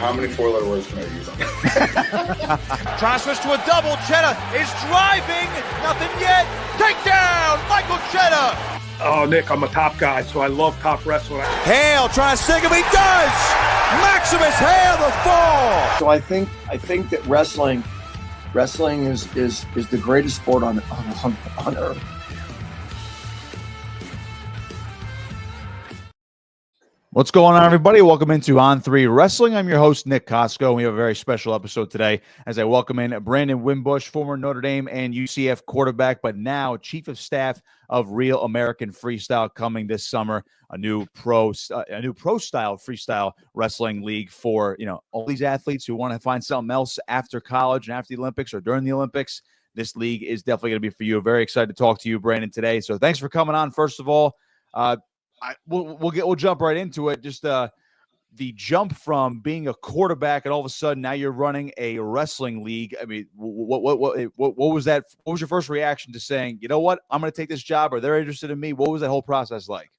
How many four-letter words can I use on that? Trying to switch to a double. Cheddar is driving. Nothing yet. Takedown, Michael Cheddar. Oh, Nick, I'm a top guy, so I love top wrestling. Hale trying to sink him. He does. Maximus Hale the fall. So I think that wrestling is the greatest sport on earth. What's going on, everybody? Welcome into On3 Wrestling. I'm your host, Nick Kosko. We have a very special episode today as I welcome in Brandon Wimbush, former Notre Dame and UCF quarterback, but now Chief of Staff of Real American Freestyle, coming this summer, a new pro style freestyle wrestling league for, all these athletes who want to find something else after college and after the Olympics or during the Olympics. This league is definitely going to be for you. Very excited to talk to you, Brandon, today. So thanks for coming on. First of all, we'll jump right into it. Just the jump from being a quarterback and all of a sudden now you're running a wrestling league. I mean, what was that? What was your first reaction to saying, you know what, I'm going to take this job, or they're interested in me? What was that whole process like?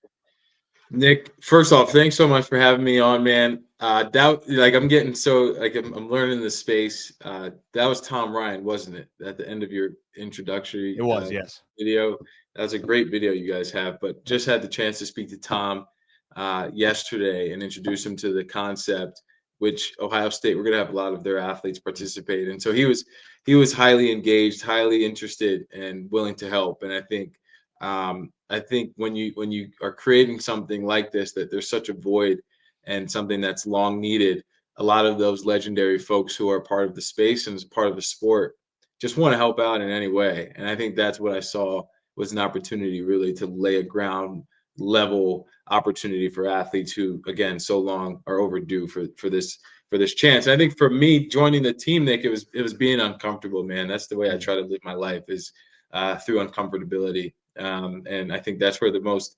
Nick, first off, thanks so much for having me on, man. I'm learning the space. That was Tom Ryan, wasn't it? At the end of your introductory, it was, yes. Video. That's a great video you guys have, but just had the chance to speak to Tom yesterday and introduce him to the concept, which Ohio State, we're going to have a lot of their athletes participate. And so he was highly engaged, highly interested, and willing to help. And I think when you are creating something like this, that there's such a void and something that's long needed, a lot of those legendary folks who are part of the space and as part of the sport just want to help out in any way. And I think that's what I saw was an opportunity really to lay a ground level opportunity for athletes who, again, so long are overdue for this chance. And I think for me joining the team, Nick, it was being uncomfortable, man. That's the way I try to live my life, is through uncomfortability. And I think that's where the most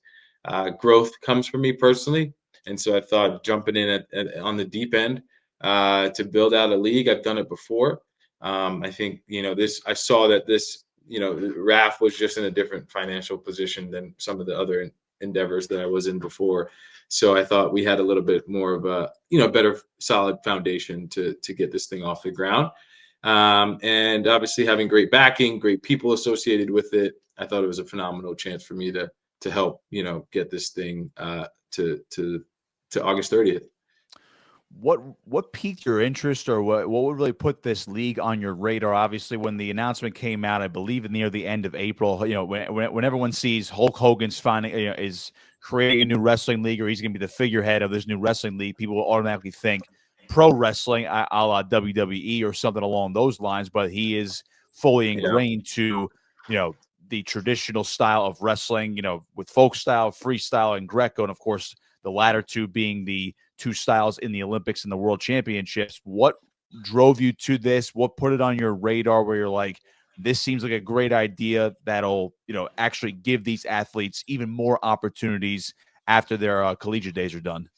growth comes for me personally. And so I thought jumping in on the deep end to build out a league. I've done it before. I think, I saw that this, RAF was just in a different financial position than some of the other endeavors that I was in before. So I thought we had a little bit more of a, better solid foundation to get this thing off the ground. And obviously having great backing, great people associated with it, I thought it was a phenomenal chance for me to help, get this thing to August 30th. What piqued your interest, or what would really put this league on your radar? Obviously, when the announcement came out, I believe near the end of April, when everyone sees Hulk Hogan's is creating a new wrestling league, or he's going to be the figurehead of this new wrestling league, people will automatically think pro wrestling, a la WWE or something along those lines. But he is fully ingrained to, the traditional style of wrestling, with folk style, freestyle, and Greco, and of course the latter two being the two styles in the Olympics and the World Championships. What drove you to this? What put it on your radar where you're like, this seems like a great idea that'll, actually give these athletes even more opportunities after their collegiate days are done?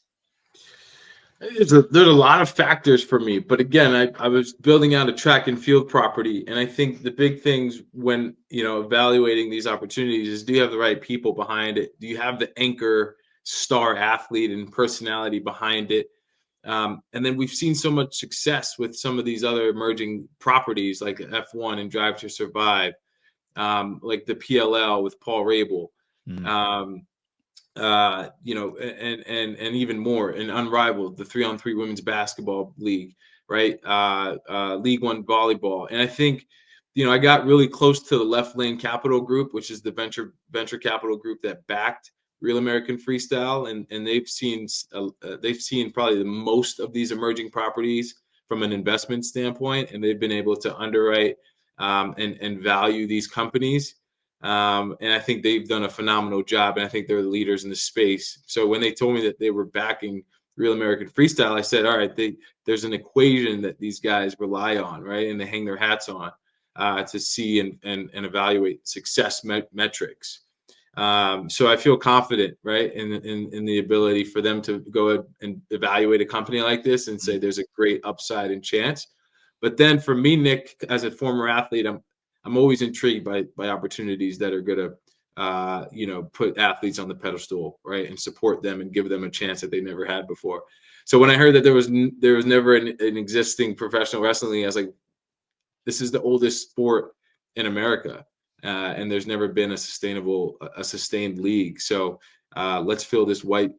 There's a lot of factors for me, but again, I was building out a track and field property, and I think the big things when evaluating these opportunities is, do you have the right people behind it? Do you have the anchor star athlete and personality behind it? And then we've seen so much success with some of these other emerging properties like F1 and Drive to Survive, like the PLL with Paul Rabel. And even more, and Unrivaled, the 3-on-3 women's basketball league, right? League One volleyball. And I think, I got really close to the Left Lane Capital Group, which is the venture capital group that backed Real American Freestyle. And they've seen probably the most of these emerging properties from an investment standpoint. And they've been able to underwrite and value these companies. And I think they've done a phenomenal job, and I think they're the leaders in the space. So when they told me that they were backing Real American Freestyle, I said, all right, there's an equation that these guys rely on, right? And they hang their hats on to see and evaluate success metrics. So I feel confident, right, in the ability for them to go and evaluate a company like this and say there's a great upside and chance. But then for me, Nick, as a former athlete, I'm always intrigued by opportunities that are going put athletes on the pedestal, right, and support them and give them a chance that they never had before. So when I heard that there was never an existing professional wrestling league, I was like, this is the oldest sport in America, and there's never been a sustained league. So let's fill this white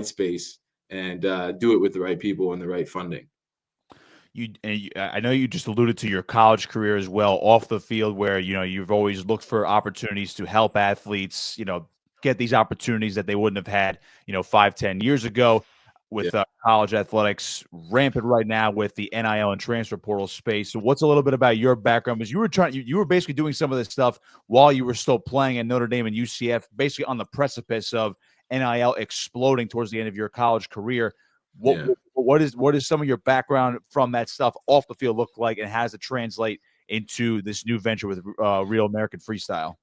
space and do it with the right people and the right funding. I know you just alluded to your college career as well off the field, where you've always looked for opportunities to help athletes get these opportunities that they wouldn't have had 5-10 years ago. With college athletics rampant right now with the NIL and transfer portal space. So what's a little bit about your background? Because you were basically doing some of this stuff while you were still playing at Notre Dame and UCF, basically on the precipice of NIL exploding towards the end of your college career. What is some of your background from that stuff off the field look like, and how does it translate into this new venture with Real American Freestyle?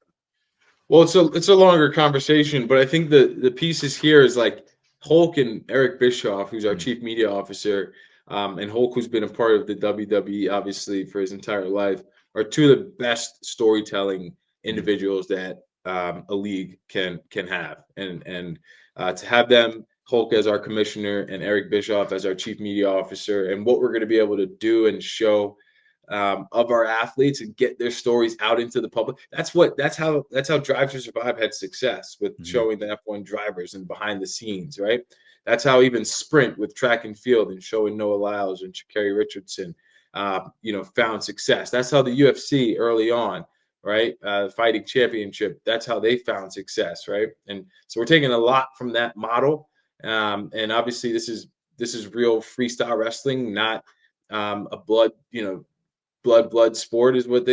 Well, it's a longer conversation, but I think the pieces here is like Hulk and Eric Bischoff, who's our chief media officer, and Hulk, who's been a part of the WWE obviously for his entire life, are two of the best storytelling individuals that a league can have, and to have them, Hulk as our commissioner and Eric Bischoff as our chief media officer, and what we're going to be able to do and show of our athletes and get their stories out into the public. That's how Drive to Survive had success with showing the F1 drivers and behind the scenes, right? That's how even Sprint with track and field and showing Noah Lyles and Sha'Carri Richardson, found success. That's how the UFC early on, right? Fighting Championship. That's how they found success, right? And so we're taking a lot from that model, and obviously this is real freestyle wrestling, not a blood sport is what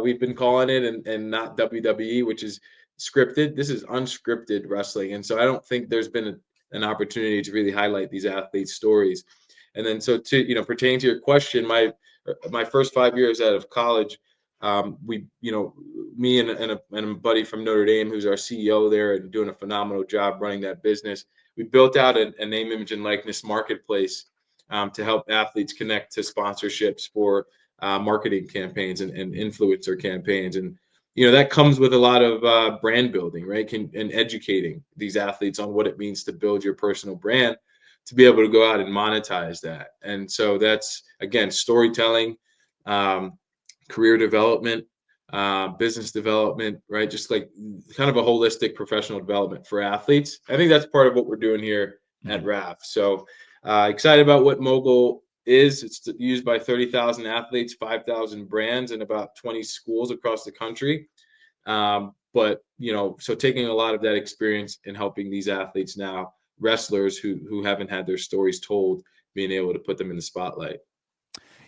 we've been calling it, and not WWE, which is scripted. This is unscripted wrestling, and so I don't think there's been an opportunity to really highlight these athletes' stories. And then so to pertaining to your question, my first 5 years out of college, me and a buddy from Notre Dame, who's our CEO there and doing a phenomenal job running that business, we built out a name, image, and likeness marketplace to help athletes connect to sponsorships for marketing campaigns and influencer campaigns. And, that comes with a lot of brand building, right? And educating these athletes on what it means to build your personal brand, to be able to go out and monetize that. And so that's, again, storytelling, career development, business development, right? Just like kind of a holistic professional development for athletes. I think that's part of what we're doing here at RAF. So excited about what Mogul is. It's used by 30,000 athletes, 5,000 brands, and about 20 schools across the country. But so taking a lot of that experience and helping these athletes now, wrestlers who haven't had their stories told, being able to put them in the spotlight.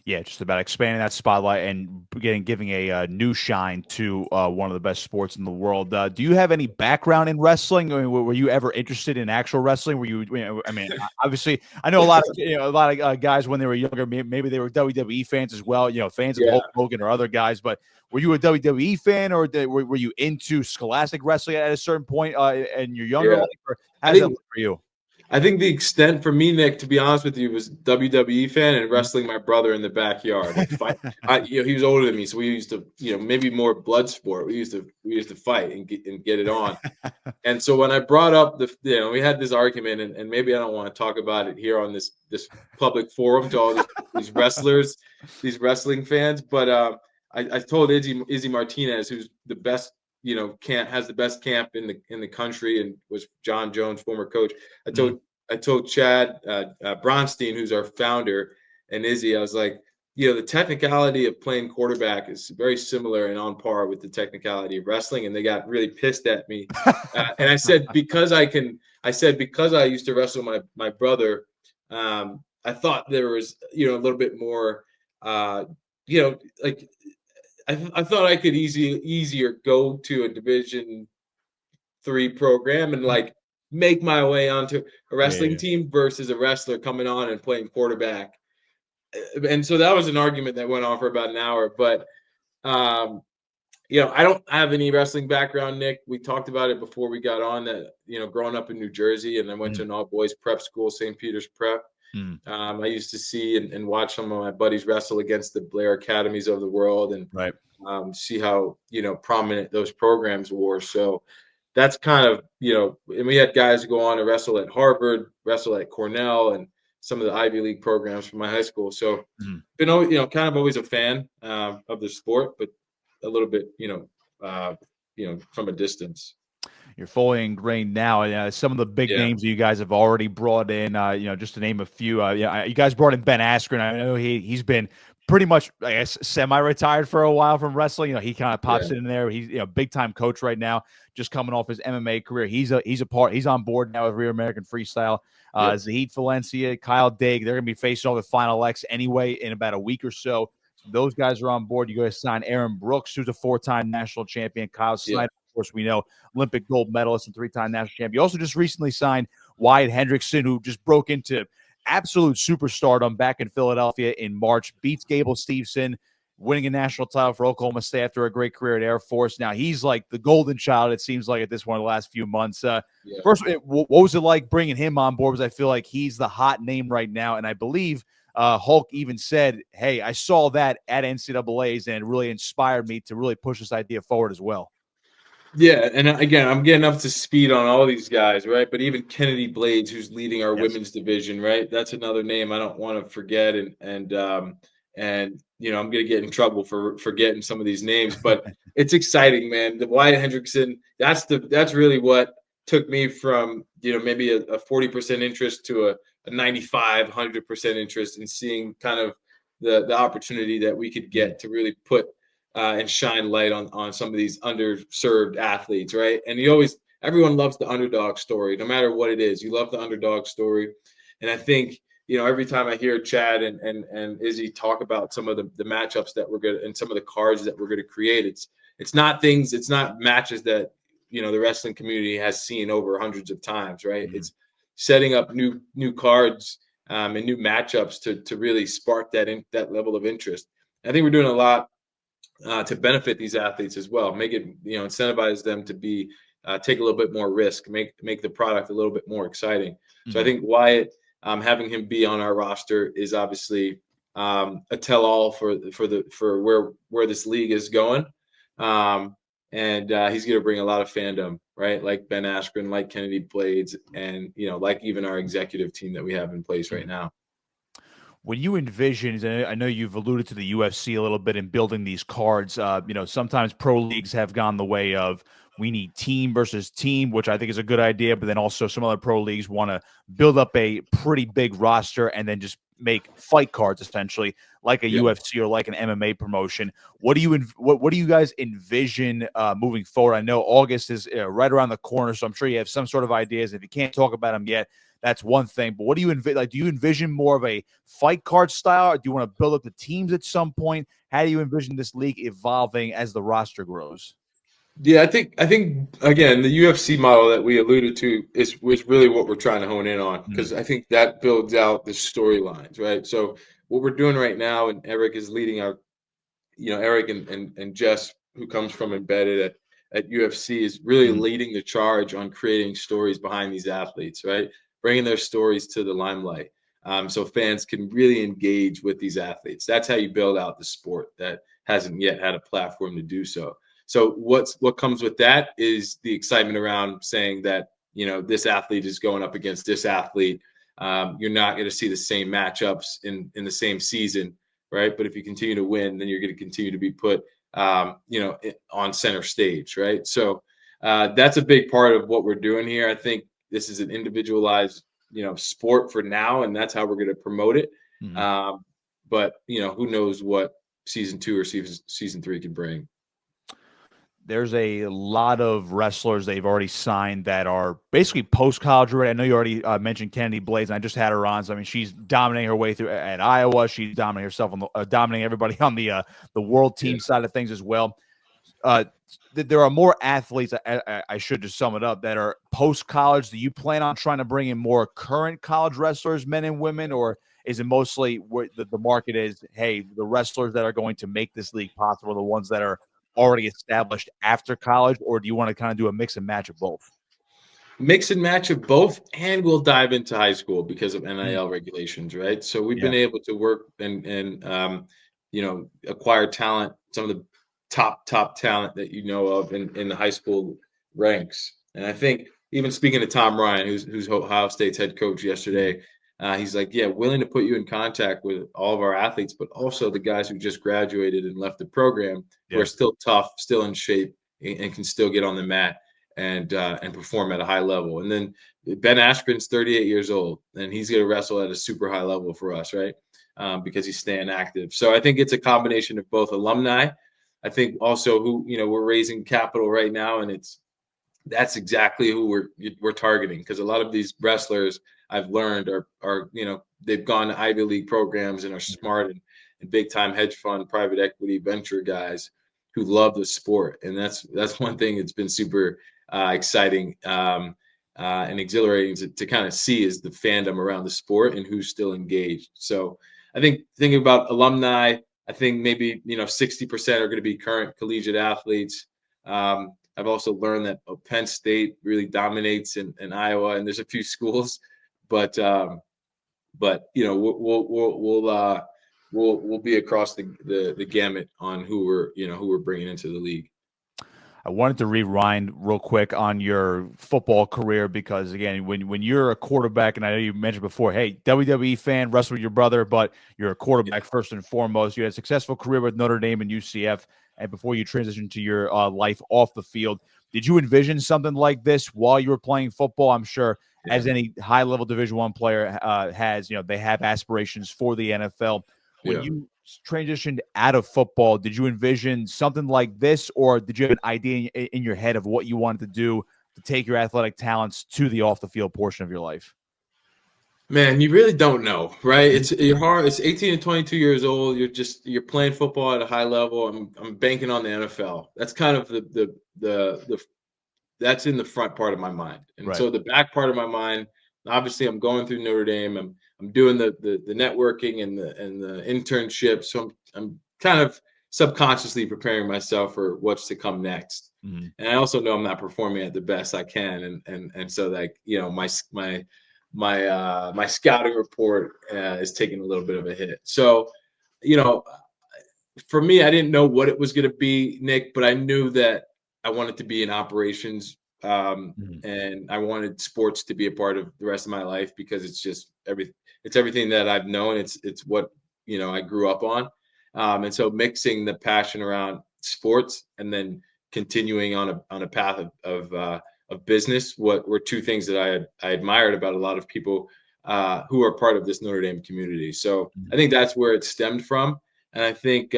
Yeah, just about expanding that spotlight and giving a new shine to one of the best sports in the world. Do you have any background in wrestling? I mean, were you ever interested in actual wrestling? Were you? I mean, obviously, I know a lot of guys when they were younger, maybe they were WWE fans as well. Fans of Hulk Hogan or other guys. But were you a WWE fan, or were you into scholastic wrestling at a certain point in your younger life? Or how does that look for you? I think the extent for me, Nick, to be honest with you, was WWE fan and wrestling my brother in the backyard. He was older than me, so we used to, maybe more blood sport. We used to fight and get it on. And so when I brought up we had this argument, and maybe I don't want to talk about it here on this public forum to all these wrestlers, these wrestling fans. But I told Izzy Martinez, who's the best, has the best camp in the country, and was John Jones' former coach. I told Chad Bronstein, who's our founder, and Izzy, I was like, the technicality of playing quarterback is very similar and on par with the technicality of wrestling. And they got really pissed at me. And I said, because I used to wrestle my brother, I thought there was, a little bit more, like, I thought I could easier go to a Division III program and like make my way onto a wrestling team versus a wrestler coming on and playing quarterback. And so that was an argument that went on for about an hour. But I don't have any wrestling background, Nick. We talked about it before we got on that, growing up in New Jersey, and I went to an all boys prep school, St. Peter's Prep. Mm, I used to see and watch some of my buddies wrestle against the Blair Academies of the world, and right. see how prominent those programs were. So that's kind of and we had guys go on to wrestle at Harvard, wrestle at Cornell, and some of the Ivy League programs from my high school. So Mm. been always, kind of always a fan of the sport, but a little bit from a distance. You're fully ingrained now. And some of the big Yeah, names you guys have already brought in, just to name a few. You guys brought in Ben Askren. I know he's been pretty much, I guess, semi-retired for a while from wrestling. He kind of pops yeah, in there. He's big time coach right now, just coming off his MMA career. He's on board now with Real American Freestyle. yep, Zahid Valencia, Kyle Digg, they're going to be facing off the Final X anyway in about a week or so. So those guys are on board. You guys sign Aaron Brooks, who's a 4-time national champion. Kyle yeah, Snyder, of course, we know, Olympic gold medalist and 3-time national champion. You also just recently signed Wyatt Hendrickson, who just broke into absolute superstardom back in Philadelphia in March, beats Gable Steveson, winning a national title for Oklahoma State after a great career at Air Force. Now he's like the golden child, it seems like, at this one of the last few months. yeah. First, what was it like bringing him on board? Because I feel like he's the hot name right now, and I believe Hulk even said, hey, I saw that at NCAAs, and it really inspired me to really push this idea forward as well. Yeah, and again, I'm getting up to speed on all these guys, right? But even Kennedy Blades, who's leading our Yes. women's division, right? That's another name I don't want to forget, and I'm gonna get in trouble for forgetting some of these names, but it's exciting, man. The Wyatt Hendrickson, that's really what took me from maybe a 40% interest to a 95, 100% interest in seeing kind of the opportunity that we could get to really put and shine light on some of these underserved athletes, right? And everyone loves the underdog story, no matter what it is. You love the underdog story, and I think every time I hear Chad and Izzy talk about some of the matchups that we're gonna and some of the cards that we're gonna create, it's not matches that the wrestling community has seen over hundreds of times, right? Mm-hmm. It's setting up new cards and new matchups to really spark that level of interest. I think we're doing a lot to benefit these athletes as well. Make it, incentivize them to be take a little bit more risk, make the product a little bit more exciting. Mm-hmm. So I think Wyatt, having him be on our roster is obviously a tell-all for where this league is going, and he's going to bring a lot of fandom, right? Like Ben Askren, like Kennedy Blades, and like even our executive team that we have in place right now. When you envision, I know you've alluded to the UFC a little bit in building these cards. Sometimes pro leagues have gone the way of we need team versus team, which I think is a good idea. But then also some other pro leagues want to build up a pretty big roster and then just make fight cards essentially, like a UFC or like an MMA promotion. What do you guys envision moving forward? I know August is right around the corner, so I'm sure you have some sort of ideas. If you can't talk about them yet, that's one thing. But what do you envision? Like, do you envision more of a fight card style, or do you want to build up the teams at some point? How do you envision this league evolving as the roster grows? Yeah, I think again the UFC model that we alluded to was really what we're trying to hone in on, because I think that builds out the storylines, right? So what we're doing right now, and Eric is leading our, Eric and Jess, who comes from embedded at UFC, is really leading the charge on creating stories behind these athletes, right? Bringing their stories to the limelight, so fans can really engage with these athletes. That's how you build out the sport that hasn't yet had a platform to do so. So what comes with that is the excitement around saying that this athlete is going up against this athlete. You're not going to see the same matchups in the same season, right? But if you continue to win, then you're going to continue to be put on center stage, right? So that's a big part of what we're doing here. I think this is an individualized sport for now, and that's how we're going to promote it. But who knows what season 2 or season 3 can bring. There's a lot of wrestlers they've already signed that are basically post-college already. I know you already mentioned Kennedy Blades, and I just had her on. So, I mean, she's dominating her way through at Iowa. She's dominating herself dominating everybody on the world team side of things as well. There are more athletes, I should just sum it up, that are post-college. Do you plan on trying to bring in more current college wrestlers, men and women, or is it mostly where the market is, hey, the wrestlers that are going to make this league possible, the ones that are already established after college, or do you want to kind of do a mix and match of both? mix and match of both, and we'll dive into high school because of NIL regulations, right? So we've been able to work and acquire talent, some of the top talent that you know of in the high school ranks. And I think even speaking to Tom Ryan, who's Ohio State's head coach yesterday, he's like, yeah, willing to put you in contact with all of our athletes, but also the guys who just graduated and left the program who are still tough, still in shape, and can still get on the mat and perform at a high level. And then Ben Askren's 38 years old, and he's going to wrestle at a super high level for us, right? Because he's staying active. So I think it's a combination of both alumni. I think also who, we're raising capital right now, and that's exactly who we're targeting, because a lot of these wrestlers I've learned are they've gone to Ivy League programs and are smart and big time hedge fund, private equity, venture guys who love the sport. And that's one thing that's been super exciting and exhilarating to kind of see, is the fandom around the sport and who's still engaged. So I think thinking about alumni, I think maybe 60% are going to be current collegiate athletes. I've also learned that Penn State really dominates in Iowa, and there's a few schools, but we'll be across the gamut on who we're bringing into the league. I wanted to rewind real quick on your football career, because again, when you're a quarterback, and I know you mentioned before, hey, WWE fan, wrestle with your brother, but you're a quarterback first and foremost. You had a successful career with Notre Dame and UCF, and before you transitioned to your life off the field, did you envision something like this while you were playing football? I'm sure, as any high-level Division I player has, they have aspirations for the NFL. When you transitioned out of football, did you envision something like this, or did you have an idea in your head of what you wanted to do to take your athletic talents to the off the field portion of your life? Man, you really don't know, right? You're hard. It's 18 to 22 years old. You're playing football at a high level. I'm banking on the NFL. That's kind of the that's in the front part of my mind. And so the back part of my mind, obviously I'm going through Notre Dame. I'm doing the networking and the internship. So I'm kind of subconsciously preparing myself for what's to come next. Mm-hmm. And I also know I'm not performing at the best I can. And so my scouting report is taking a little bit of a hit. So, for me, I didn't know what it was going to be, Nick, but I knew that I wanted to be in operations, and I wanted sports to be a part of the rest of my life, because it's just everything that I've known. It's what I grew up on, and so mixing the passion around sports and then continuing on a path of business, what were two things that I admired about a lot of people who are part of this Notre Dame community. So I think that's where it stemmed from, and I think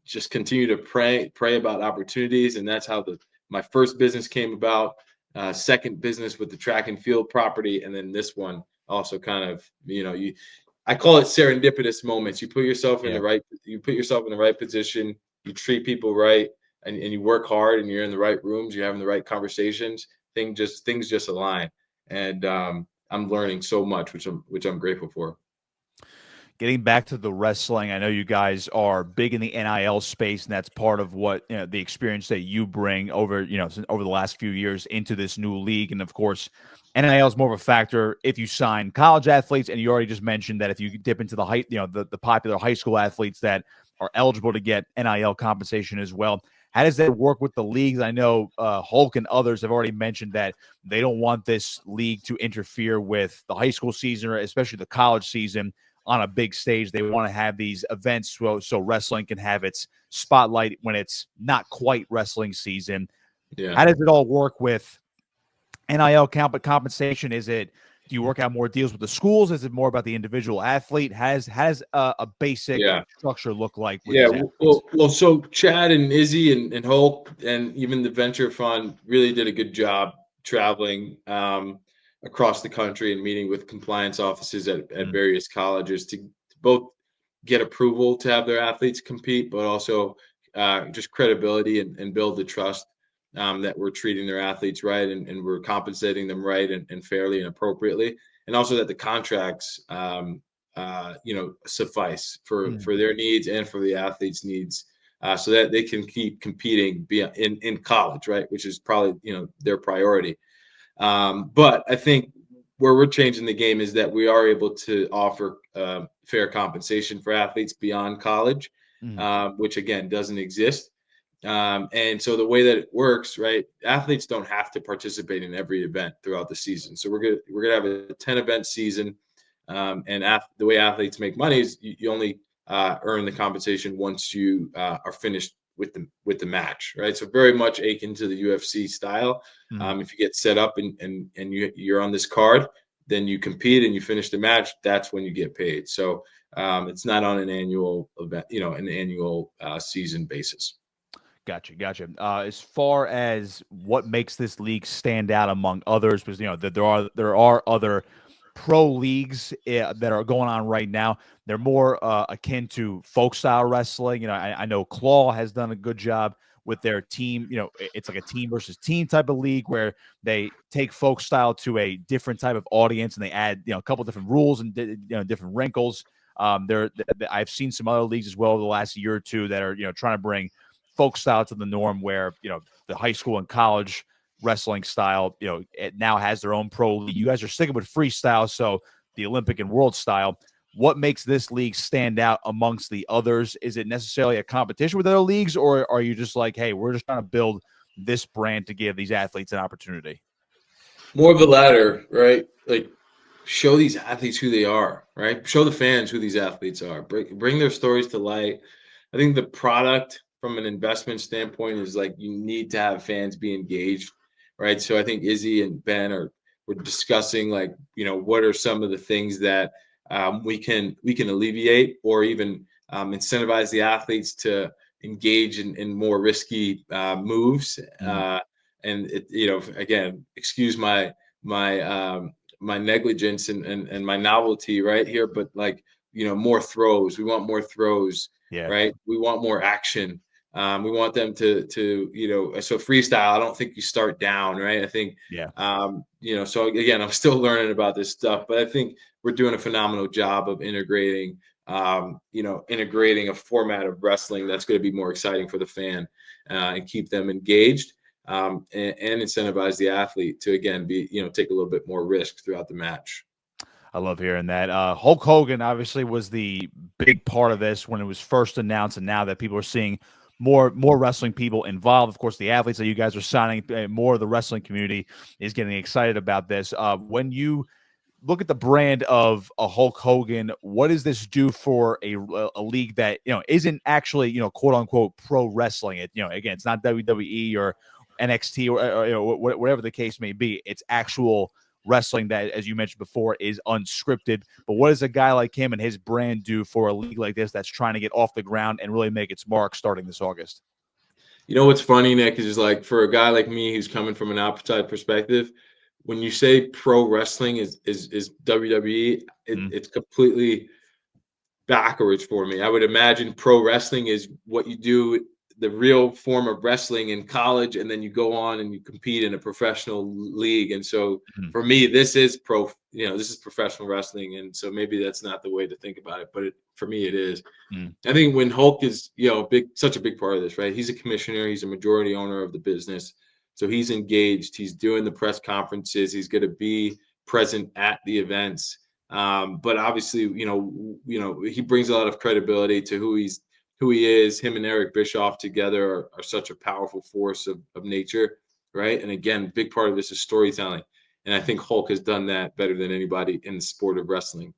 just continue to pray about opportunities, and that's how my first business came about. Second business with the track and field property, and then this one also kind of I call it serendipitous moments. You put yourself in the right position, you treat people right, and you work hard, and you're in the right rooms, you're having the right conversations, things just align. And I'm learning so much, which I'm grateful for. Getting back to the wrestling, I know you guys are big in the NIL space, and that's part of what the experience that you bring over the last few years into this new league. And of course, NIL is more of a factor if you sign college athletes, and you already just mentioned that if you dip into the popular high school athletes that are eligible to get NIL compensation as well. How does that work with the leagues? I know Hulk and others have already mentioned that they don't want this league to interfere with the high school season, or especially the college season, on a big stage. They want to have these events so wrestling can have its spotlight when it's not quite wrestling season. Yeah. How does it all work with NIL compensation? Do you work out more deals with the schools? Is it more about the individual athlete? Has a basic structure look like? Well, so Chad and Izzy and Hulk and even the venture fund really did a good job traveling across the country and meeting with compliance offices at various colleges to both get approval to have their athletes compete, but also just credibility and build the trust that we're treating their athletes right, and we're compensating them right and fairly and appropriately, and also that the contracts suffice for their needs and for the athletes' needs, so that they can keep competing in college, right, which is probably their priority. But I think where we're changing the game is that we are able to offer fair compensation for athletes beyond college, which again doesn't exist. And so the way that it works, right? Athletes don't have to participate in every event throughout the season. So we're gonna have a 10-event season, and the way athletes make money is you only earn the compensation once you are finished with the match, right? So very much akin to the UFC style. If you get set up and you're on this card, then you compete and you finish the match. That's when you get paid. So it's not on an annual event, an annual season basis. Gotcha. As far as what makes this league stand out among others, because that there are other pro leagues that are going on right now. They're more akin to folk style wrestling. I know Claw has done a good job with their team. It's like a team versus team type of league where they take folk style to a different type of audience and they add a couple different rules and different wrinkles. I've seen some other leagues as well over the last year or two that are trying to bring folk style to the norm, where the high school and college wrestling style it now has their own pro league. You guys are sticking with freestyle, so the Olympic and world style. What makes this league stand out amongst the others? Is it necessarily a competition with other leagues, or are you just like, hey, we're just trying to build this brand to give these athletes an opportunity? More of the latter, right? Like, show these athletes who they are, right? Show the fans who these athletes are. Bring their stories to light. I think the product from an investment standpoint is like you need to have fans be engaged, right? So I think Izzy and Ben we're discussing what are some of the things that we can alleviate or even incentivize the athletes to engage in more risky moves. And again, excuse my negligence and my novelty right here, but more throws. We want more throws, right? We want more action. We want them to so freestyle. I don't think you start down, right? I think, so again, I'm still learning about this stuff, but I think we're doing a phenomenal job of integrating a format of wrestling that's going to be more exciting for the fan and keep them engaged. And incentivize the athlete to again take a little bit more risk throughout the match. I love hearing that. Hulk Hogan obviously was the big part of this when it was first announced, and now that people are seeing more wrestling people involved. Of course, the athletes that you guys are signing, more of the wrestling community is getting excited about this. When you look at the brand of a Hulk Hogan, what does this do for a league that isn't actually quote unquote pro wrestling? Again, it's not WWE or NXT or whatever the case may be. It's actual wrestling that, as you mentioned before, is unscripted. But what does a guy like him and his brand do for a league like this that's trying to get off the ground and really make its mark starting this August? What's funny, Nick, is like for a guy like me who's coming from an outside perspective, when you say pro wrestling is WWE, it's completely backwards for me. I would imagine pro wrestling is what you do, the real form of wrestling in college, and then you go on and you compete in a professional league. And so for me, this is this is professional wrestling. And so maybe that's not the way to think about it, but for me, it is. I think when Hulk is, such a big part of this, right? He's a commissioner, he's a majority owner of the business. So he's engaged, he's doing the press conferences, he's going to be present at the events. But obviously, he brings a lot of credibility to who he is. Him and Eric Bischoff together are such a powerful force of nature, right? And again, big part of this is storytelling. And I think Hulk has done that better than anybody in the sport of wrestling.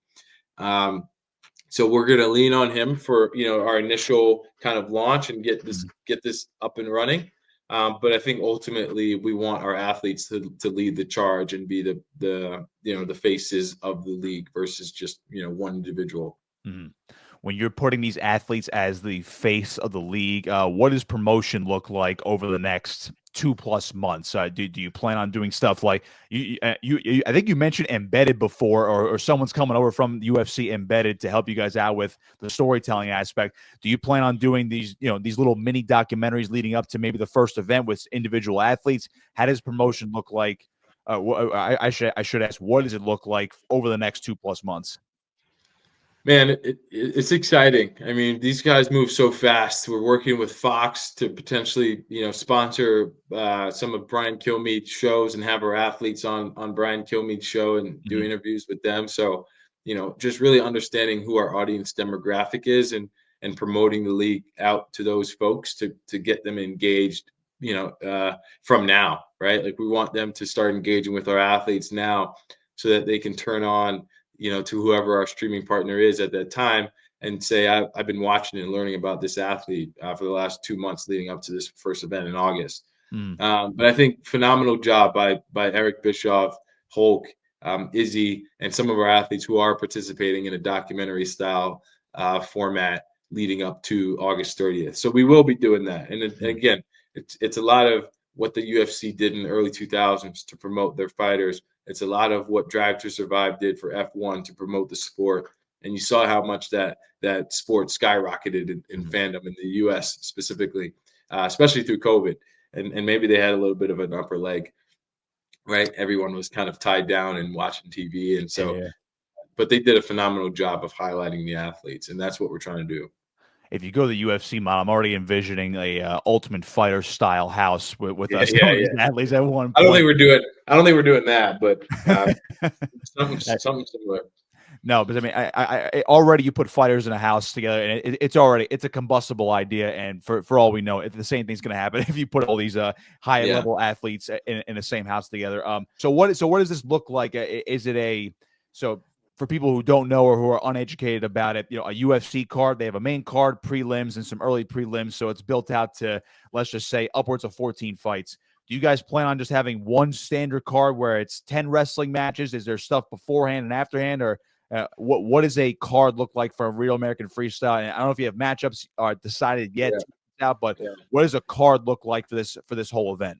So we're going to lean on him for, our initial kind of launch and get this up and running. But I think ultimately we want our athletes to lead the charge and be the faces of the league versus just, one individual. When you're putting these athletes as the face of the league, what does promotion look like over the next 2+ months? Do you plan on doing stuff like I think you mentioned Embedded before, or someone's coming over from UFC Embedded to help you guys out with the storytelling aspect. Do you plan on doing these little mini documentaries leading up to maybe the first event with individual athletes? How does promotion look like? I should ask, what does it look like over the next 2+ months? Man, it's exciting. I mean, these guys move so fast. We're working with Fox to potentially, sponsor some of Brian Kilmeade's shows and have our athletes on Brian Kilmeade's show and do interviews with them. So, just really understanding who our audience demographic is and promoting the league out to those folks to get them engaged, from now, right? Like we want them to start engaging with our athletes now so that they can turn on to whoever our streaming partner is at that time and say, I've been watching and learning about this athlete for the last 2 months leading up to this first event in August. But I think phenomenal job by Eric Bischoff, Hulk, Izzy, and some of our athletes who are participating in a documentary style format leading up to August 30th. So we will be doing that. And again, it's a lot of what the UFC did in the early 2000s to promote their fighters. It's a lot of what Drive to Survive did for F1 to promote the sport. And you saw how much that sport skyrocketed in fandom in the US specifically, especially through COVID. And maybe they had a little bit of an upper leg, right? Everyone was kind of tied down and watching TV. And so, but they did a phenomenal job of highlighting the athletes. And that's what we're trying to do. If you go to the UFC model, I'm already envisioning a Ultimate Fighter style house with us athletes at one point. I don't think we're doing that, but something similar. No, but I mean, I already you put fighters in a house together, and it's a combustible idea. And for all we know, the same thing's going to happen if you put all these high level athletes in the same house together. So what does this look like? Is it for people who don't know or who are uneducated about it, a UFC card, they have a main card, prelims, and some early prelims. So it's built out to, let's just say, upwards of 14 fights. Do you guys plan on just having one standard card where it's 10 wrestling matches? Is there stuff beforehand and afterhand, or what does a card look like for Real American Freestyle? And I don't know if you have matchups are decided yet, but what does a card look like for this whole event?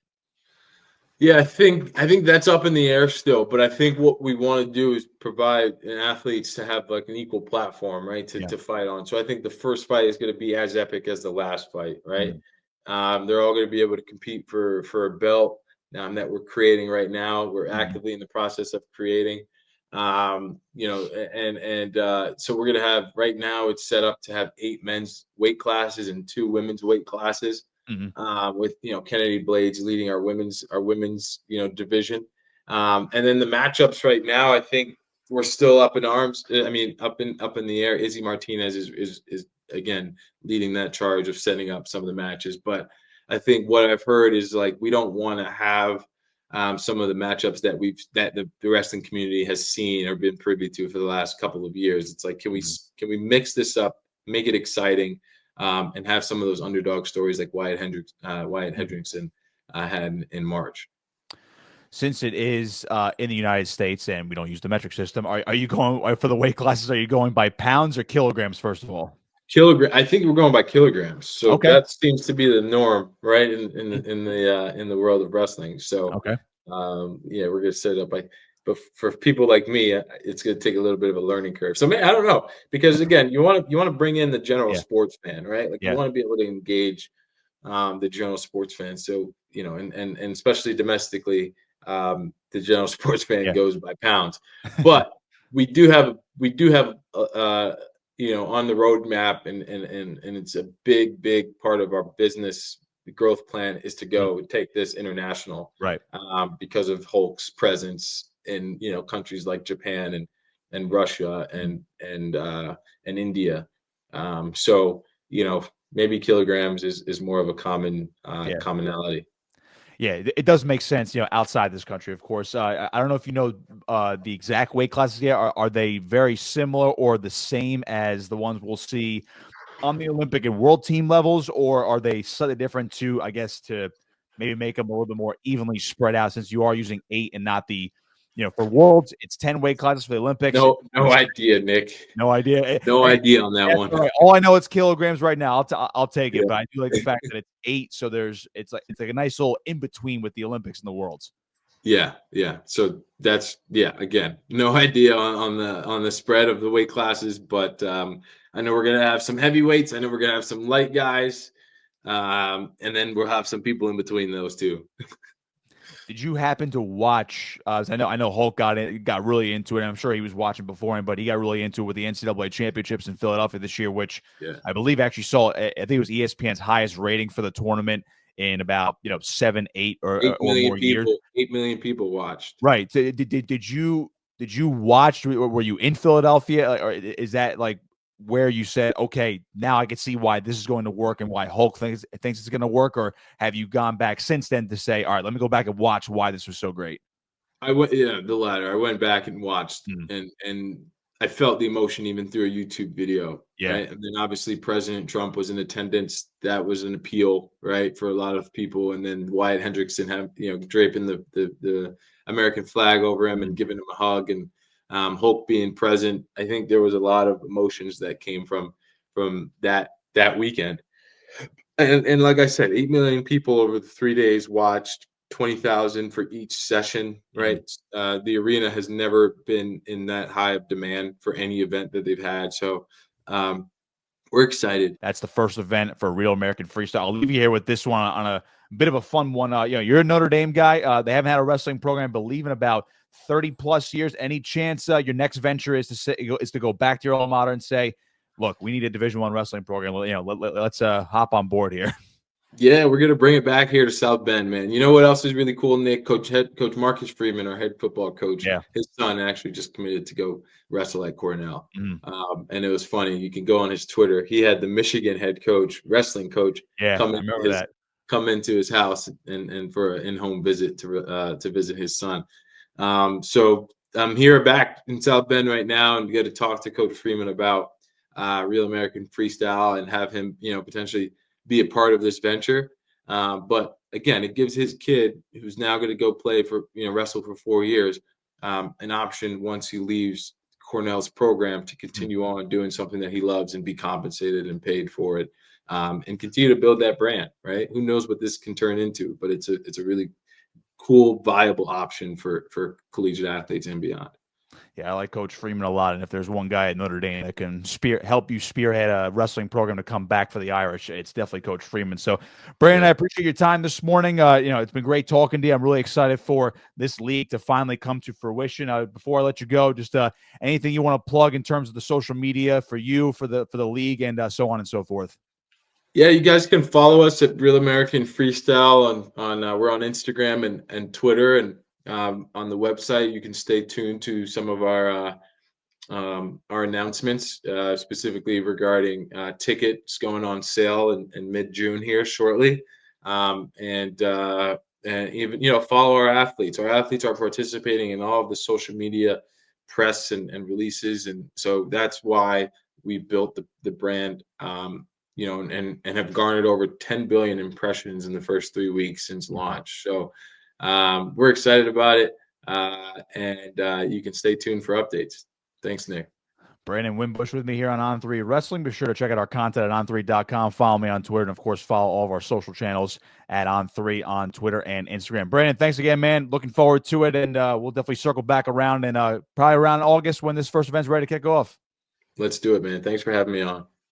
Yeah, I think that's up in the air still, but I think what we want to do is provide athletes to have like an equal platform, right, to fight on. So I think the first fight is going to be as epic as the last fight, right? They're all going to be able to compete for a belt that we're creating right now. We're actively in the process of creating, so we're going to have right now it's set up to have 8 men's weight classes and 2 women's weight classes. With Kennedy Blades leading our women's division, and then the matchups right now, I think we're still up in arms. I mean, up in the air. Izzy Martinez is again leading that charge of setting up some of the matches. But I think what I've heard is like we don't want to have some of the matchups that the wrestling community has seen or been privy to for the last couple of years. It's like can we mix this up, make it exciting? And have some of those underdog stories like Wyatt Hendrickson had in March. Since it is in the United States and we don't use the metric system, are you going for the weight classes? Are you going by pounds or kilograms? First of all, I think we're going by kilograms. So that seems to be the norm, right? In the world of wrestling. So we're gonna set it up by. But for people like me, it's going to take a little bit of a learning curve. So I don't know, because again, you want to bring in the general sports fan, right? Like you want to be able to engage the general sports fan. So and especially domestically, the general sports fan goes by pounds. But we do have on the roadmap, and it's a big part of our business growth plan is to go take this international, right? Because of Hulk's presence in countries like Japan and Russia and India, so maybe kilograms is more of a common commonality. Yeah, it does make sense, outside this country, of course. I don't know if you know the exact weight classes yet. Are they very similar or the same as the ones we'll see on the Olympic and world team levels, or are they slightly different to maybe make them a little bit more evenly spread out, since you are using 8 and not the for worlds, it's 10 weight classes. For the Olympics, no idea, Nick. No idea. No idea on that one. Right. All I know it's kilograms right now. I'll take it, but I do like the fact that it's 8. So it's like a nice little in between with the Olympics and the worlds. Yeah. So that's again, no idea on the spread of the weight classes, but I know we're gonna have some heavyweights. I know we're gonna have some light guys, and then we'll have some people in between those two. Did you happen to watch? I know Hulk got really into it. I'm sure he was watching beforehand, but he got really into it with the NCAA championships in Philadelphia this year, which I believe actually saw. I think it was ESPN's highest rating for the tournament in about 7, 8 or more years. 8 million people watched. Right. So did you watch? Were you in Philadelphia, or is that like where you said, okay, now I can see why this is going to work and why Hulk thinks it's going to work? Or have you gone back since then to say, all right, let me go back and watch why this was so great? The latter. I went back and watched, and I felt the emotion even through a YouTube video. Yeah. Right? And then obviously President Trump was in attendance. That was an appeal, right, for a lot of people. And then Wyatt Hendrickson draping the American flag over him and giving him a hug, and Hulk being present. I think there was a lot of emotions that came from that weekend. And like I said, 8 million people over the 3 days watched, 20,000 for each session, right? The arena has never been in that high of demand for any event that they've had. So we're excited. That's the first event for Real American Freestyle. I'll leave you here with this one on a bit of a fun one. You're a Notre Dame guy. They haven't had a wrestling program, I believe, in about 30 plus years. Any chance your next venture is to go back to your alma mater and say, look, we need a Division I wrestling program. Let's hop on board here. Yeah, we're gonna bring it back here to South Bend, man. You know what else is really cool, Nick? Coach Marcus Freeman, our head football coach. Yeah. His son actually just committed to go wrestle at Cornell. And it was funny. You can go on his Twitter. He had the Michigan head coach, wrestling coach, come into his house and for an in-home visit to visit his son. So I'm here back in South Bend right now, and we got to talk to Coach Freeman about Real American Freestyle and have him, potentially be a part of this venture. But again, it gives his kid, who's now going to go play for, wrestle for 4 years, an option once he leaves Cornell's program to continue on doing something that he loves and be compensated and paid for it, and continue to build that brand, right? Who knows what this can turn into, but it's a really cool, viable option for collegiate athletes and beyond. Yeah, I like Coach Freeman a lot, and if there's one guy at Notre Dame that can help you spearhead a wrestling program to come back for the Irish, it's definitely Coach Freeman. So, Brandon, I appreciate your time this morning. It's been great talking to you. I'm really excited for this league to finally come to fruition. Before I let you go, just anything you want to plug in terms of the social media for you, for the league, and so on and so forth. Yeah, you guys can follow us at Real American Freestyle on we're on Instagram and Twitter, and on the website you can stay tuned to some of our announcements, specifically regarding tickets going on sale in mid-June here shortly, and even follow our athletes. Our athletes are participating in all of the social media press and releases, and so that's why we built the brand. And have garnered over 10 billion impressions in the first 3 weeks since launch. So we're excited about it, and you can stay tuned for updates. Thanks, Nick. Brandon Wimbush with me here on On3 Wrestling. Be sure to check out our content at on3.com. Follow me on Twitter, and, of course, follow all of our social channels at On3 on Twitter and Instagram. Brandon, thanks again, man. Looking forward to it, and we'll definitely circle back around, and probably around August when this first event's ready to kick off. Let's do it, man. Thanks for having me on.